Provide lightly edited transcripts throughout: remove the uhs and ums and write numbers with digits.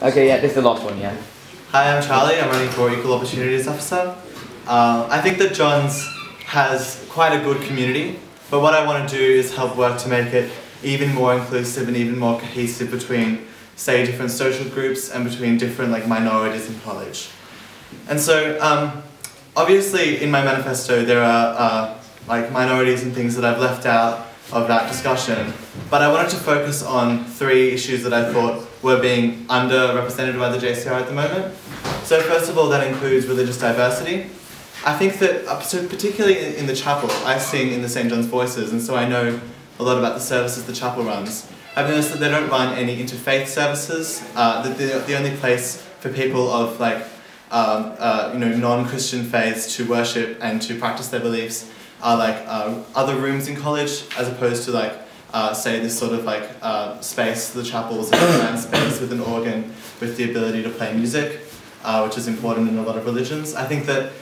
Okay, yeah, this is the last one, yeah. Hi, I'm Charlie. I'm running for Equal Opportunities Officer. I think that Johns has quite a good community, but what I want to do is help work to make it even more inclusive and even more cohesive between, say, different social groups and between different minorities in college. And so, obviously in my manifesto there are minorities and things that I've left out of that discussion, but I wanted to focus on 3 issues that I thought were being underrepresented by the JCR at the moment. So first of all, that includes religious diversity. I think that, so particularly in the chapel, I sing in the St. John's Voices, and so I know a lot about the services the chapel runs. I've noticed that they don't run any interfaith services. The only place for people of non-Christian faiths to worship and to practice their beliefs are other rooms in college, as opposed to say this sort of space, the chapels, a grand space with an organ with the ability to play music, which is important in a lot of religions. I think that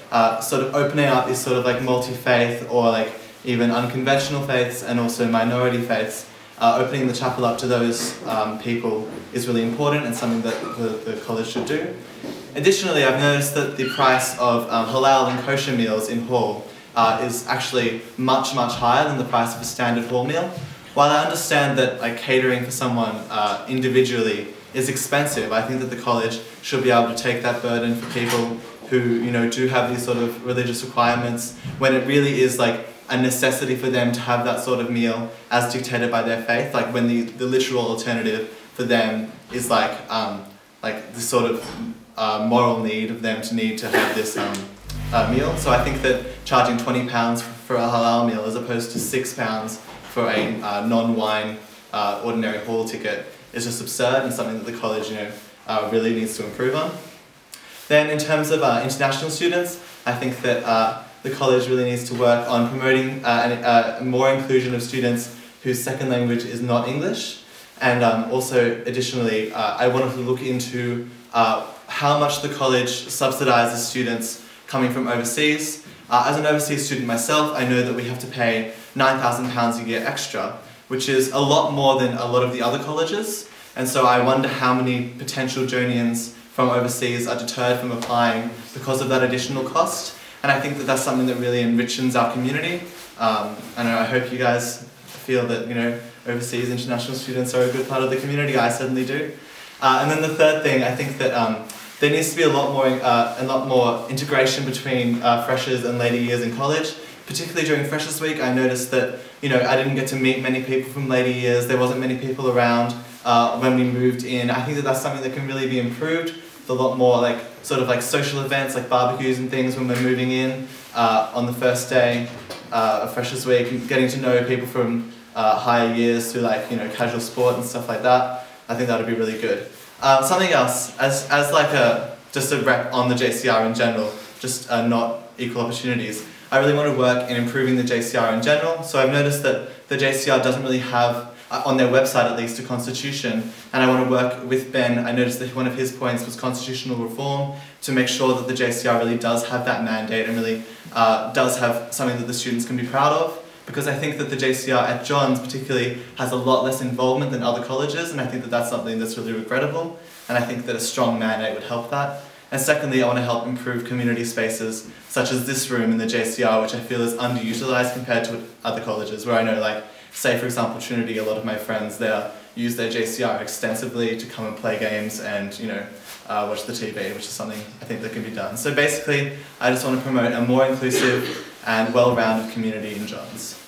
sort of opening up these sort of multi-faith or even unconventional faiths and also minority faiths, opening the chapel up to those people is really important and something that the college should do. Additionally, I've noticed that the price of halal and kosher meals in hall is actually much higher than the price of a standard hall meal. While I understand that catering for someone individually is expensive, I think that the college should be able to take that burden for people who do have these sort of religious requirements, when it really is a necessity for them to have that sort of meal as dictated by their faith, when the literal alternative for them is this sort of moral need of them to need to have this meal. So I think that charging £20 for a halal meal as opposed to £6 for a non-wine ordinary hall ticket is just absurd and something that the college really needs to improve on. Then in terms of international students, I think that the college really needs to work on promoting more inclusion of students whose second language is not English. And also, additionally, I wanted to look into how much the college subsidises students coming from overseas. As an overseas student myself, I know that we have to pay £9,000 a year extra, which is a lot more than a lot of the other colleges. And so I wonder how many potential Jonians from overseas are deterred from applying because of that additional cost. And I think that that's something that really enriches our community. And I hope you guys feel that overseas international students are a good part of the community. I certainly do. And then the third thing, I think that there needs to be a lot more integration between freshers and later years in college. Particularly during Freshers Week, I noticed that I didn't get to meet many people from later years. There wasn't many people around when we moved in. I think that that's something that can really be improved. With a lot more social events like barbecues and things when we're moving in on the first day of Freshers Week, and getting to know people from higher years through casual sport and stuff like that. I think that would be really good. Something else, as just a rep on the JCR in general, just not equal opportunities. I really want to work in improving the JCR in general. So I've noticed that the JCR doesn't really have, on their website at least, a constitution, and I want to work with Ben. I noticed that one of his points was constitutional reform, to make sure that the JCR really does have that mandate and really does have something that the students can be proud of. Because I think that the JCR at Johns particularly has a lot less involvement than other colleges, and I think that that's something that's really regrettable, and I think that a strong mandate would help that. And secondly, I want to help improve community spaces, such as this room in the JCR, which I feel is underutilised compared to other colleges, where I know, say for example Trinity, a lot of my friends there use their JCR extensively to come and play games and watch the TV, which is something I think that can be done. So basically, I just want to promote a more inclusive and well-rounded community in Johns.